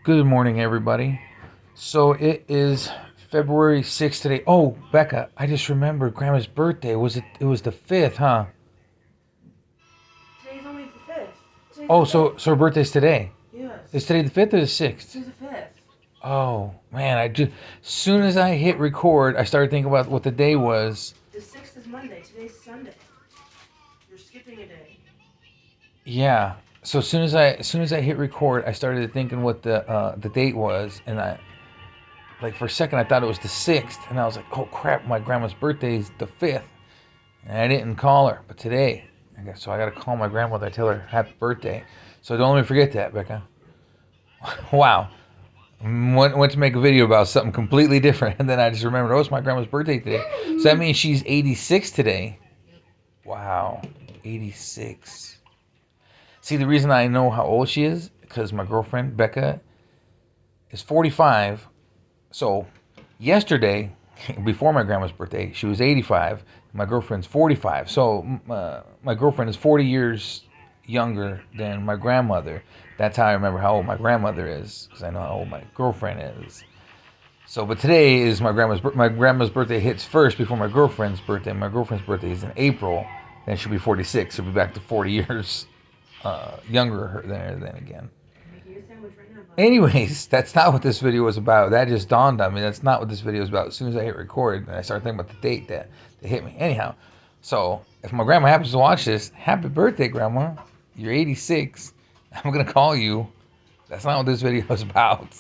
Good morning, everybody. So it is February 6th today. Oh, Becca, I just remembered Grandma's birthday. It was the 5th, huh? Today's only the 5th. Today's Oh, the so her birthday's today. 5th. Yes. Is today the 5th or the 6th? Today's the 5th. Oh, man, as soon as I hit record, I started thinking about what the day was. The 6th is Monday. Today's Sunday. You're skipping a day. Yeah. So as soon as I hit record, I started thinking what the date was, and I like for a second I thought it was the 6th, and I was like, "Oh crap, my grandma's birthday is the 5th." And I didn't call her, but today, so I got to call my grandmother. I tell her happy birthday. So don't let me forget that, Becca. Wow. Went to make a video about something completely different, and then I just remembered, oh, it's my grandma's birthday today. So that means she's 86 today. Wow, 86. See, the reason I know how old she is, because my girlfriend, Becca, is 45. So yesterday, before my grandma's birthday, she was 85. My girlfriend's 45. So my girlfriend is 40 years younger than my grandmother. That's how I remember how old my grandmother is, because I know how old my girlfriend is. So, but today is my grandma's birthday hits first before my girlfriend's birthday. My girlfriend's birthday is in April. Then she'll be 46. She'll be back to 40 years younger than her then again. Anyways, that's not what this video was about. That just dawned on me. That's not what this video is about. As soon as I hit record, and I started thinking about the date that hit me. Anyhow, so if my grandma happens to watch this, happy birthday, Grandma. You're 86. I'm going to call you. That's not what this video is about.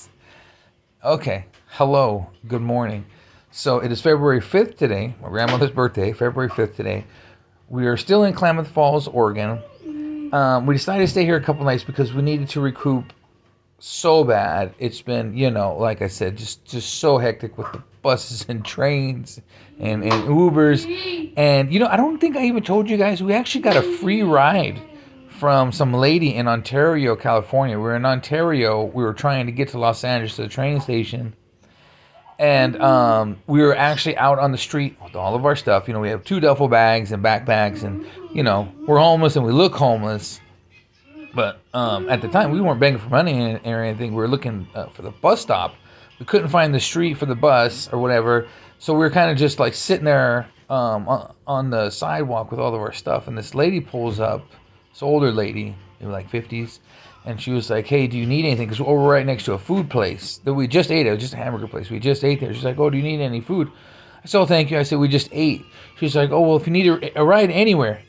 Okay. Hello. Good morning. So it is February 5th today, my grandmother's birthday, February 5th today. We are still in Klamath Falls, Oregon. We decided to stay here a couple nights because we needed to recoup so bad. It's been, like I said, just so hectic with the buses and trains and Ubers. And, I don't think I even told you guys, we actually got a free ride from some lady in Ontario, California. We were in Ontario. We were trying to get to Los Angeles to the train station. And we were actually out on the street with all of our stuff. We have 2 duffel bags and backpacks, and, we're homeless and we look homeless. But at the time, we weren't begging for money or anything. We were looking for the bus stop. We couldn't find the street for the bus or whatever. So we were kind of just like sitting there on the sidewalk with all of our stuff. And this lady pulls up, this older lady, maybe like 50s. And she was like, hey, do you need anything? Because we're right next to a food place that we just ate. It was just a hamburger place. We just ate there. She's like, oh, do you need any food? I said, oh, thank you. I said, we just ate. She's like, oh, well, if you need a ride anywhere,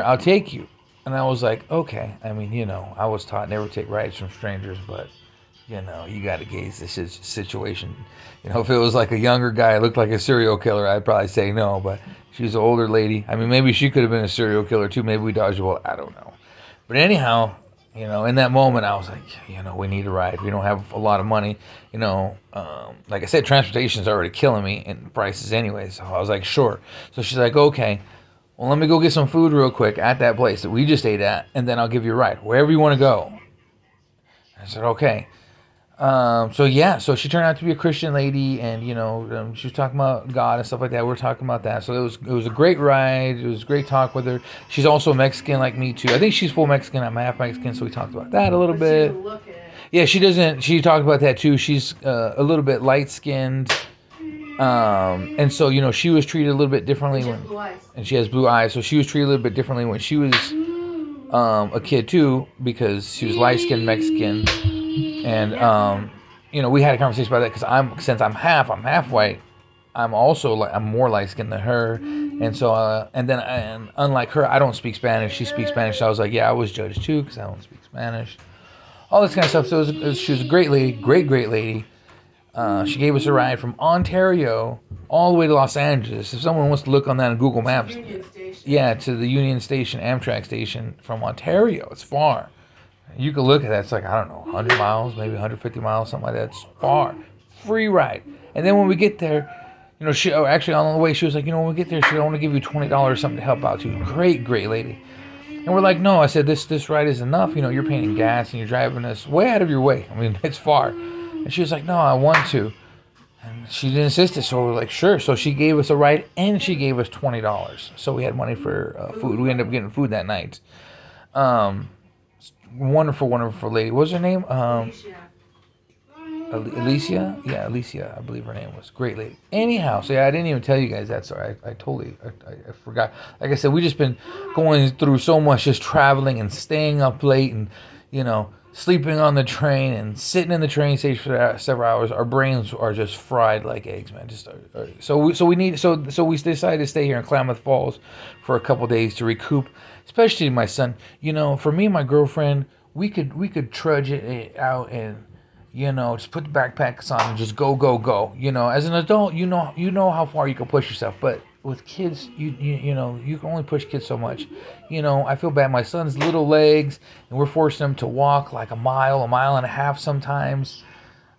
I'll take you. And I was like, okay. I mean, I was taught never take rides from strangers, but, you got to gauge the situation. If it was like a younger guy, looked like a serial killer, I'd probably say no, but she's an older lady. I mean, maybe she could have been a serial killer too. Maybe we dodged a bullet. I don't know. But anyhow, in that moment, I was like, we need a ride. We don't have a lot of money. Like I said, transportation is already killing me in prices anyway. So I was like, sure. So she's like, okay. Well, let me go get some food real quick at that place that we just ate at, and then I'll give you a ride wherever you want to go. I said, okay. So she turned out to be a Christian lady, and she was talking about God and stuff like that. We were talking about that. So it was a great ride. It was a great talk with her. She's also Mexican like me too. I think she's full Mexican. I'm half Mexican, so we talked about that a little bit. Yeah, she doesn't. She talked about that too. She's a little bit light skinned. And so, she was treated a little bit differently and she has blue eyes. So she was treated a little bit differently when she was, a kid too, because she was light-skinned Mexican. And, we had a conversation about that because since I'm half white, I'm more light-skinned than her. And so, and unlike her, I don't speak Spanish. She speaks Spanish. So I was like, yeah, I was judged too, because I don't speak Spanish. All this kind of stuff. So she was a great lady, great lady. She gave us a ride from Ontario all the way to Los Angeles. If someone wants to look on that on Google Maps, yeah, to the Union Station, Amtrak station from Ontario. It's far. You can look at that. It's like, I don't know, 100 miles, maybe 150 miles, something like that. It's far. Free ride. And then when we get there, she actually on the way, she was like, when we get there, I want to give you $20 or something to help out too. Great lady. And we're like, no. I said, this ride is enough. You're paying gas and you're driving us way out of your way. I mean, it's far. And she was like, no, I want to. And she insisted, so we're like, sure. So she gave us a ride, and she gave us $20. So we had money for food. We ended up getting food that night. Wonderful lady. What was her name? Alicia, yeah, Alicia, I believe her name was. Great lady. Anyhow, so yeah, I didn't even tell you guys that. Sorry, I totally, I forgot. Like I said, we just been going through so much, just traveling and staying up late, and sleeping on the train and sitting in the train station for several hours. Our brains are just fried like eggs, man. Just so we decided to stay here in Klamath Falls for a couple days to recoup. Especially my son. For me and my girlfriend, we could trudge it out and just put the backpacks on and just go, go, go. As an adult, you know how far you can push yourself, but with kids, you can only push kids so much. I feel bad. My son's little legs, and we're forcing him to walk like a mile and a half sometimes.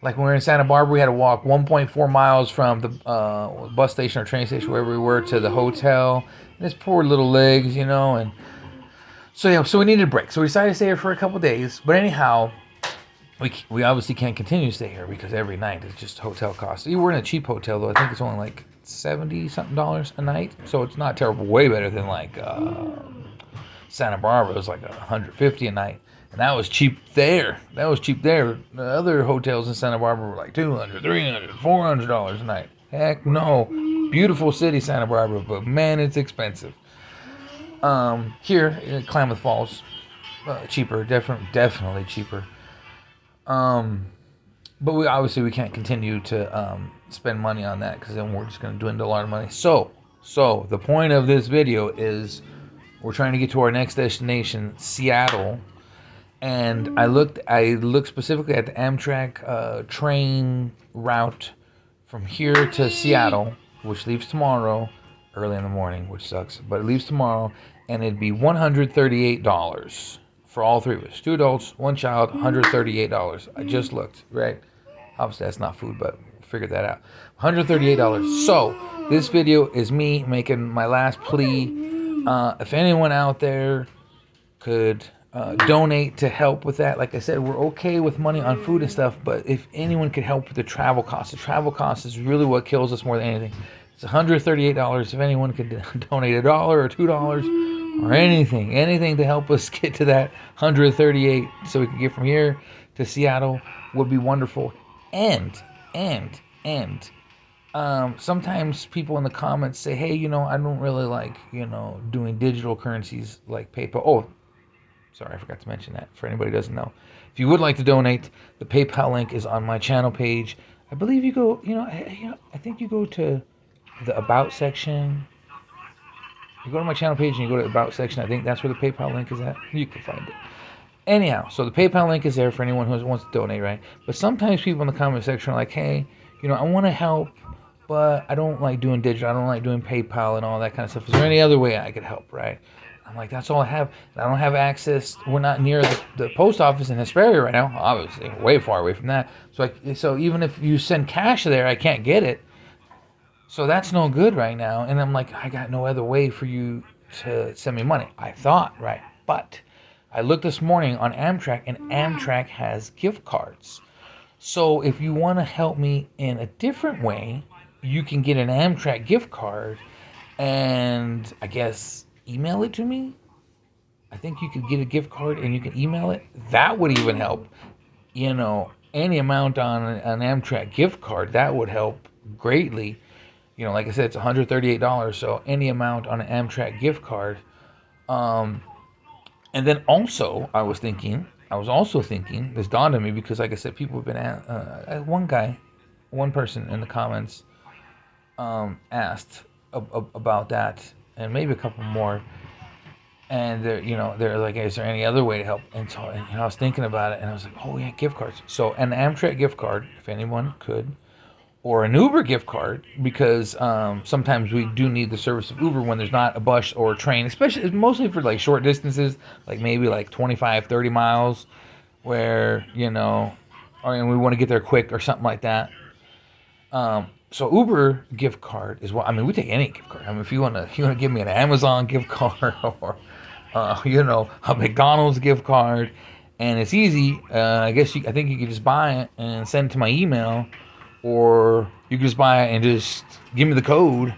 Like when we were in Santa Barbara, we had to walk 1.4 miles from the bus station or train station, wherever we were, to the hotel. And his poor little legs, and so we needed a break. So we decided to stay here for a couple days. But anyhow, we obviously can't continue to stay here because every night is just hotel costs. We're in a cheap hotel though. I think it's only like $70 something a night, so it's not terrible. Way better than like Santa Barbara. It was like $150 a night, and that was cheap there. The other hotels in Santa Barbara were like $200, $300, $400 a night. Heck no. Beautiful city, Santa Barbara, but man, it's expensive. Here in Klamath Falls, cheaper, definitely cheaper. But we can't continue to spend money on that because then we're just going to dwindle a lot of money. So the point of this video is we're trying to get to our next destination, Seattle, and I looked specifically at the Amtrak train route from here to Seattle, which leaves tomorrow early in the morning, which sucks, but it leaves tomorrow, and it'd be $138 for all three of us. 2 adults, 1 child, $138. I just looked, right? Obviously, that's not food, but figured that out. $138. So, this video is me making my last plea. If anyone out there could donate to help with that, like I said, we're okay with money on food and stuff, but if anyone could help with the travel costs is really what kills us more than anything. It's $138. If anyone could donate $1 or $2 or anything to help us get to that 138 so we can get from here to Seattle would be wonderful. And sometimes people in the comments say, hey, I don't really like, doing digital currencies like PayPal. Oh, sorry, I forgot to mention that for anybody who doesn't know. If you would like to donate, the PayPal link is on my channel page. I believe you go, I think you go to the About section. You go to my channel page and you go to the About section. I think that's where the PayPal link is at. You can find it. Anyhow, so the PayPal link is there for anyone who wants to donate, right? But sometimes people in the comment section are like, hey, I want to help, but I don't like doing digital. I don't like doing PayPal and all that kind of stuff. Is there any other way I could help, right? I'm like, that's all I have. I don't have access. We're not near the post office in Hesperia right now. Obviously, way far away from that. So even if you send cash there, I can't get it. So that's no good right now. And I'm like, I got no other way for you to send me money. I thought, right? But I looked this morning on Amtrak, and Amtrak has gift cards. So if you want to help me in a different way, you can get an Amtrak gift card and I guess email it to me. I think you could get a gift card and you can email it. That would even help. Any amount on an Amtrak gift card, that would help greatly. Like I said, it's $138. So any amount on an Amtrak gift card. And then also, I was also thinking, this dawned on me because, like I said, people have been one person in the comments asked about that, and maybe a couple more. And they're like, is there any other way to help? And so, I was thinking about it, and I was like, oh yeah, gift cards. So an Amtrak gift card, if anyone could, or an Uber gift card, because sometimes we do need the service of Uber when there's not a bus or a train, especially mostly for like short distances, like maybe like 25, 30 miles, where and we want to get there quick or something like that. So Uber gift card is what we take any gift card. If you want to give me an Amazon gift card or a McDonald's gift card, and it's easy. I think you could just buy it and send it to my email, or you could just buy it and just give me the code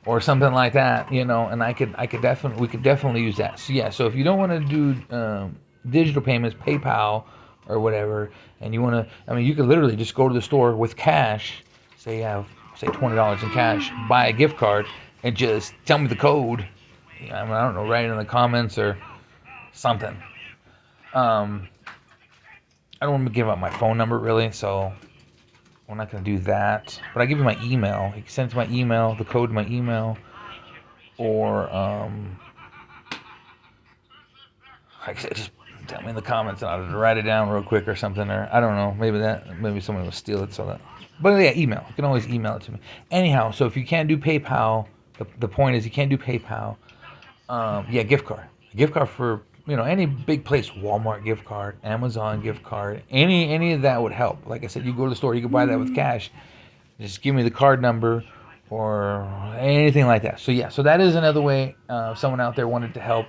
or something like that, and we could definitely use that. So yeah, so if you don't want to do digital payments, PayPal or whatever, and you want to, I mean, you could literally just go to the store with cash, say you have, say $20 in cash, buy a gift card, and just tell me the code. I mean, I don't know, write it in the comments or something. Um, I don't want to give out my phone number really, so we're not going to do that. But I give you my email. You can send it to my email, the code to my email, or like I said, just tell me in the comments and I'll write it down real quick or something. Or I don't know, maybe someone will steal it. So that, but yeah, email. You can always email it to me. Anyhow, so if you can't do PayPal, the point is you can't do PayPal. Yeah, gift card. A gift card for any big place, Walmart gift card, Amazon gift card, any of that would help. Like I said, you go to the store, you can buy that with cash. Just give me the card number or anything like that. So yeah, so that is another way someone out there wanted to help.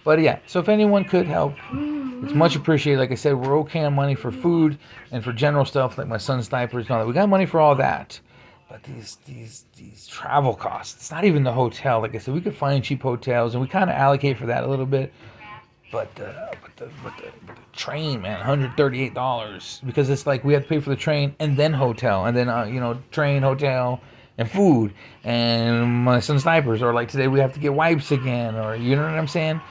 But yeah, so if anyone could help, it's much appreciated. Like I said, we're okay on money for food and for general stuff like my son's diapers and all that. We got money for all that. But these travel costs, it's not even the hotel. Like I said, we could find cheap hotels and we kind of allocate for that a little bit. But the train, man, $138 because it's like we have to pay for the train and then hotel and then train, hotel, and food and my son's diapers, or like today we have to get wipes again, or you know what I'm saying.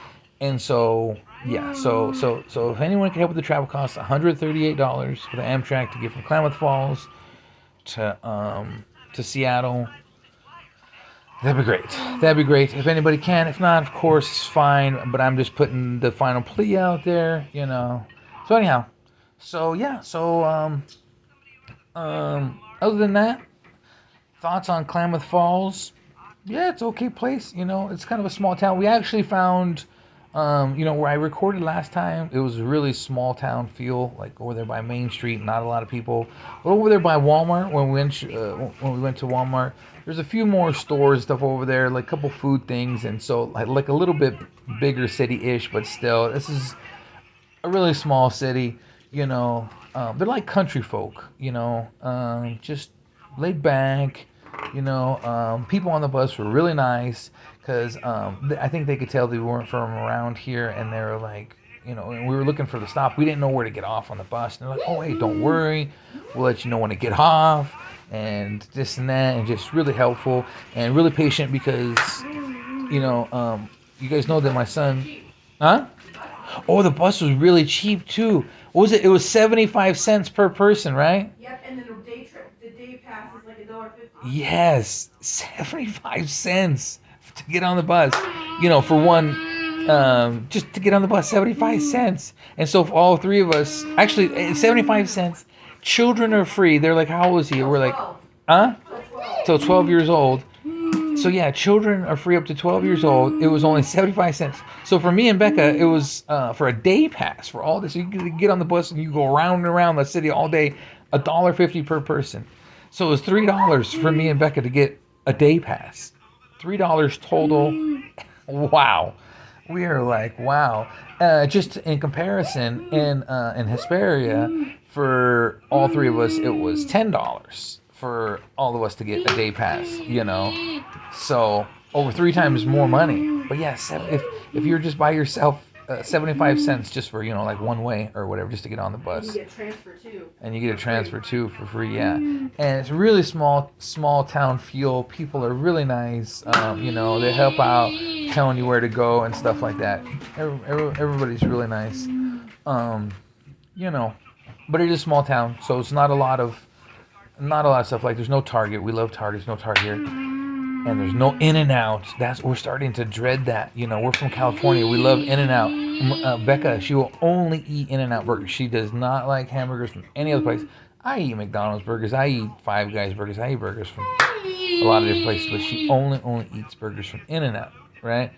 And so yeah, so if anyone can help with the travel costs, $138 for the Amtrak to get from Klamath Falls to Seattle. That'd be great. That'd be great. If anybody can. If not, of course, it's fine. But I'm just putting the final plea out there, So anyhow, so yeah, so other than that, thoughts on Klamath Falls? Yeah, it's an okay place. It's kind of a small town. We actually found, where I recorded last time, it was a really small town feel, like over there by Main Street, not a lot of people. But over there by Walmart, when we went to Walmart, there's a few more stores stuff over there, like a couple food things, and so like a little bit bigger city-ish, but still, this is a really small city. They're like country folk. Just laid back. People on the bus were really nice because I think they could tell they weren't from around here, and they were like, and we were looking for the stop. We didn't know where to get off on the bus, and they're like, "Oh, hey, don't worry, we'll let you know when to get off," and this and that, and just really helpful and really patient because, you guys know that my son, huh? Oh, the bus was really cheap too. What was it? It was 75 cents per person, right? Yep, and then the day pass is like $1.50. Yes, 75 cents to get on the bus. For one, just to get on the bus, 75 cents. And so for all three of us, actually, 75 cents. Children are free. They're like, how old is he? We're like, huh? Till 12 years old. So yeah, children are free up to 12 years old. It was only 75 cents. So for me and Becca, it was for a day pass for all this. So you could get on the bus and you go around and around the city all day, $1.50 per person. So it was $3 for me and Becca to get a day pass. $3 total. Wow. We are like, wow. Just in comparison, in Hesperia, for all three of us, it was $10 for all of us to get a day pass. So over 3 times more money. But yeah, if you're just by yourself, 75 cents just for like one way or whatever, just to get on the bus. And you get a transfer too. And you get a transfer too for free, yeah. And it's really small town feel. People are really nice. They help out, telling you where to go and stuff like that. Everybody's really nice. But it is a small town, so it's not a lot of stuff. Like there's no Target. We love Target. There's no Target. And there's no In-N-Out. We're starting to dread that. We're from California. We love In-N-Out. Becca, she will only eat In-N-Out burgers. She does not like hamburgers from any other place. I eat McDonald's burgers. I eat Five Guys burgers. I eat burgers from a lot of different places. But she only eats burgers from In-N-Out, right?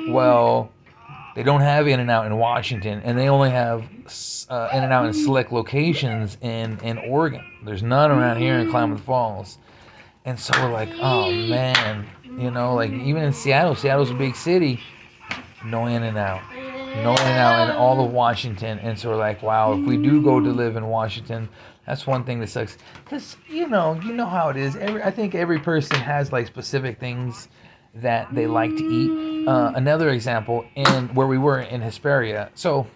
Well, they don't have In-N-Out in Washington, and they only have In-N-Out in select locations in Oregon. There's none around here in Klamath Falls. And so we're like, oh man, like even in Seattle's a big city, no In-N-Out, no In-N-Out in all of Washington. And so we're like, wow, if we do go to live in Washington, that's one thing that sucks. Because, you know how it is. I think every person has like specific things that they like to eat. Another example, in where we were in Hesperia. So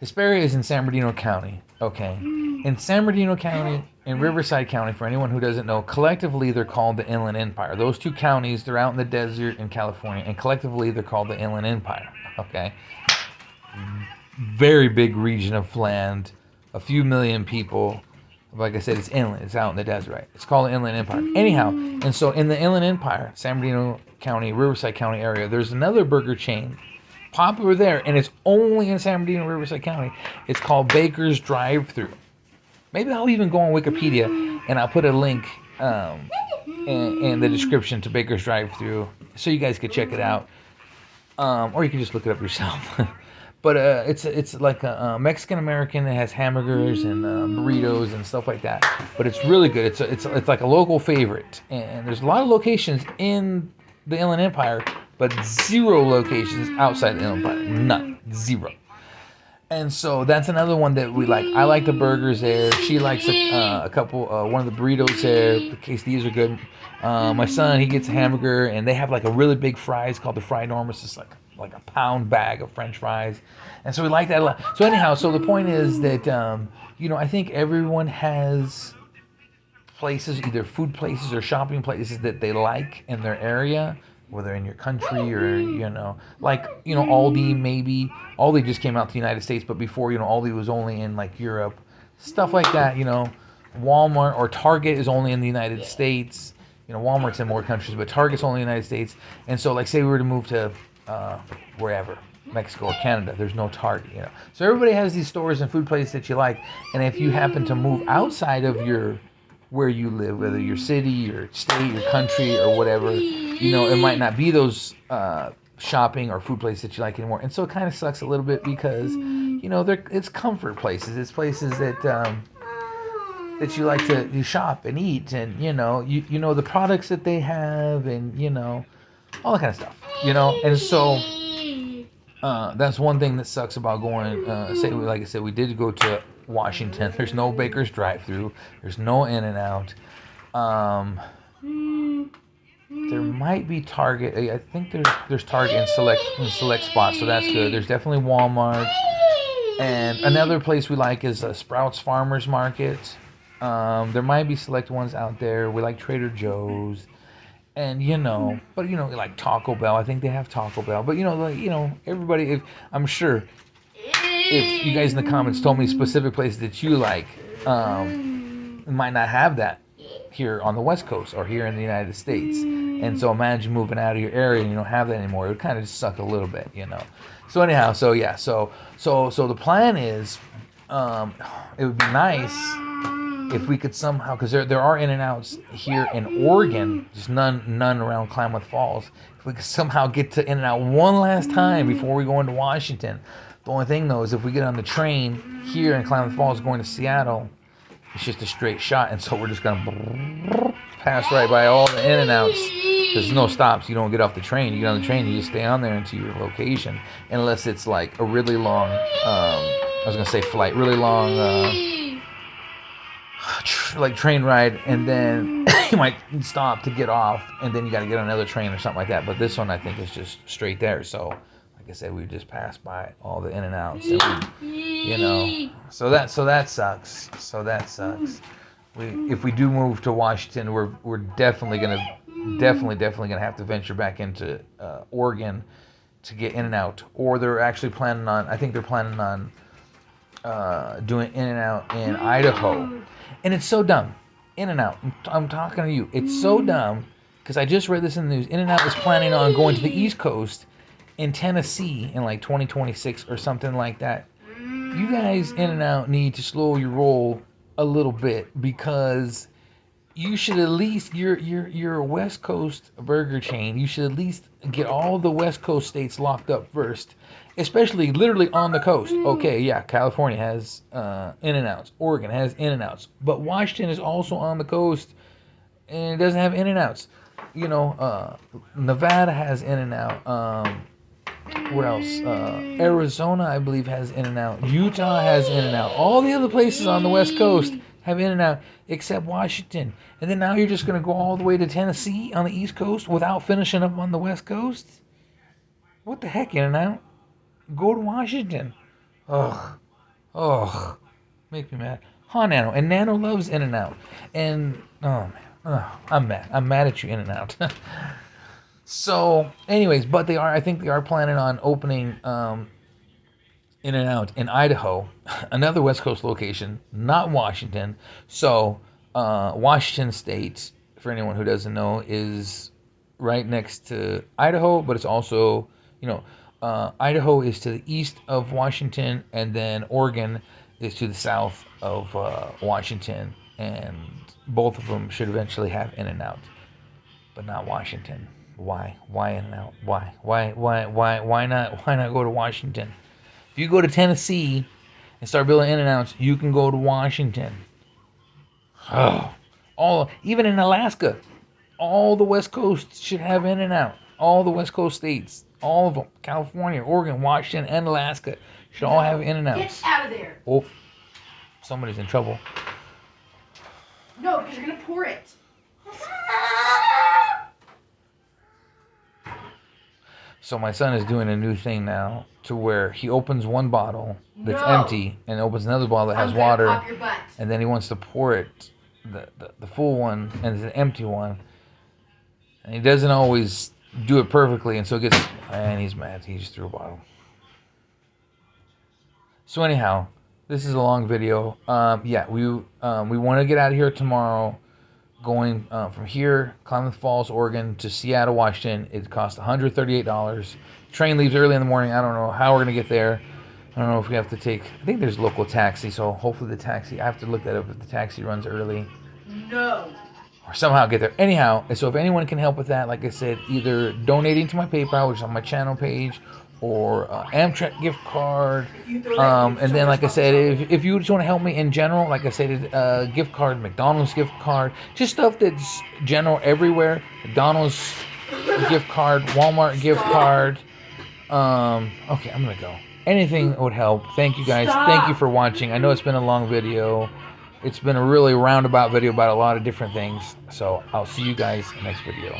Hesperia is in San Bernardino County. Okay. In San Bernardino County and Riverside County, for anyone who doesn't know, collectively they're called the Inland Empire. Those two counties, they're out in the desert in California, and collectively they're called the Inland Empire. Okay. Very big region of land, a few million people. Like I said, it's inland. It's out in the desert, right? It's called the Inland Empire. Anyhow, and so in the Inland Empire, San Bernardino County, Riverside County area, there's another burger chain popular there, and it's only in San Bernardino, Riverside County. It's called Baker's Drive-Thru. Maybe I'll even go on Wikipedia and I'll put a link in the description to Baker's Drive-Thru so you guys can check it out, or you can just look it up yourself. But it's like a Mexican American. It has hamburgers and burritos and stuff like that. But it's really good. It's like a local favorite, and there's a lot of locations in the Inland Empire, but 0 locations outside the Inland Empire. None, 0. And so that's another one that we like. I like the burgers there. She likes a couple. One of the burritos there. The quesadillas are good. My son, he gets a hamburger, and they have like a really big fries called the Fry Enormous. It's like a pound bag of French fries, and so we like that a lot. So anyhow, so the point is that I think everyone has places, either food places or shopping places that they like in their area, whether in your country or like Aldi. Maybe Aldi just came out to the United States, but before Aldi was only in like Europe, stuff like that. Walmart or Target is only in the United States. Walmart's in more countries, but Target's only in the United States. And so, like, say we were to move to wherever, Mexico or Canada, there's no Target. So everybody has these stores and food places that you like, and if you happen to move outside of where you live, whether your city, your state, your country, or whatever, it might not be those shopping or food places that you like anymore. And so it kind of sucks a little bit because, it's comfort places. It's places that you like to shop and eat, and the products that they have, and all that kind of stuff. And so that's one thing that sucks about going. Say, like I said, we did go to Washington. There's no Baker's Drive-Thru. There's no In-N-Out. There might be Target. I think there's Target in select spots, so that's good. There's definitely Walmart, and another place we like is Sprouts Farmers Market. There might be select ones out there. We like Trader Joe's, and but like Taco Bell. I think they have Taco Bell, but everybody. I'm sure if you guys in the comments told me specific places that you like, might not have that here on the West Coast or here in the United States. And so imagine moving out of your area and you don't have that anymore. It would kind of just suck a little bit. So anyhow, so yeah, so the plan is, it would be nice if we could somehow, because there are In-N-Outs here in Oregon, just none around Klamath Falls. If we could somehow get to In-N-Out one last time before we go into Washington. The only thing though is if we get on the train here in Klamath Falls going to Seattle, it's just a straight shot, and so we're just gonna pass right by all the In-N-Outs. There's no stops. You don't get off the train. You get on the train, you just stay on there until your location, unless it's like a really long, flight, really long, like train ride, and then you might stop to get off, and then you got to get on another train or something like that. But this one, I think, is just straight there. So, like I said, we just passed by all the In-N-Outs, so that sucks. If we do move to Washington, we're definitely gonna have to venture back into Oregon to get In-N-Out, or they're actually planning on. I think they're planning on doing In-N-Out in Idaho, and it's so dumb. In-N-Out, I'm talking to you. It's so dumb because I just read this in the news. In-N-Out is planning on going to the East Coast in Tennessee in like 2026 or something like that. You guys, In-N-Out, need to slow your roll a little bit, because you should at least, you're a West Coast burger chain. You should at least get all the West Coast states locked up first, especially literally on the coast. Okay, yeah, California has In-N-Outs. Oregon has In-N-Outs. But Washington is also on the coast, and it doesn't have In-N-Outs. Nevada has In-N-Out. What else? Arizona, I believe, has In-N-Out. Utah has In-N-Out. All the other places on the West Coast have In-N-Out except Washington. And then now you're just going to go all the way to Tennessee on the East Coast without finishing up on the West Coast? What the heck, In-N-Out? Go to Washington. Ugh. Oh, make me mad. Huh, Nano. And Nano loves In-N-Out. And, oh, man. Oh, I'm mad. I'm mad at you, In-N-Out. So, anyways, but I think they are planning on opening In-N-Out in Idaho, another West Coast location, not Washington. So, Washington State, for anyone who doesn't know, is right next to Idaho, but it's also, Idaho is to the east of Washington, and then Oregon is to the south of Washington, and both of them should eventually have In-N-Out, but not Washington. Why? Why In-N-Out? Why? Why not? Why not go to Washington? If you go to Tennessee and start building In-N-Outs, you can go to Washington. Oh, even in Alaska, all the West Coast should have In-N-Out. All the West Coast states, all of them, California, Oregon, Washington, and Alaska should all have In-N-Outs. Get out of there. Oh, somebody's in trouble. No, because you're gonna pour it. So my son is doing a new thing now, to where he opens one bottle that's No. empty and opens another bottle that has I'm gonna water, pop your butt. and then he wants to pour it, the full one, and it's an empty one, and he doesn't always do it perfectly, and so he's mad. He just threw a bottle. So anyhow, this is a long video. We want to get out of here tomorrow. Going from here, Klamath Falls, Oregon, to Seattle, Washington. It costs $138. Train leaves early in the morning. I don't know how we're gonna get there. I don't know if we have to take. I think there's local taxi, so hopefully the taxi. I have to look that up if the taxi runs early. No. Or somehow get there. Anyhow, so if anyone can help with that, like I said, either donating to my PayPal, which is on my channel page, or Amtrak gift card. And then, like I said, if you just want to help me in general, like I said, gift card, McDonald's gift card, just stuff that's general everywhere. McDonald's gift card, Walmart gift card. Okay, I'm gonna go. Anything would help. Thank you guys. Thank you for watching. I know it's been a long video. It's been a really roundabout video about a lot of different things. So I'll see you guys next video.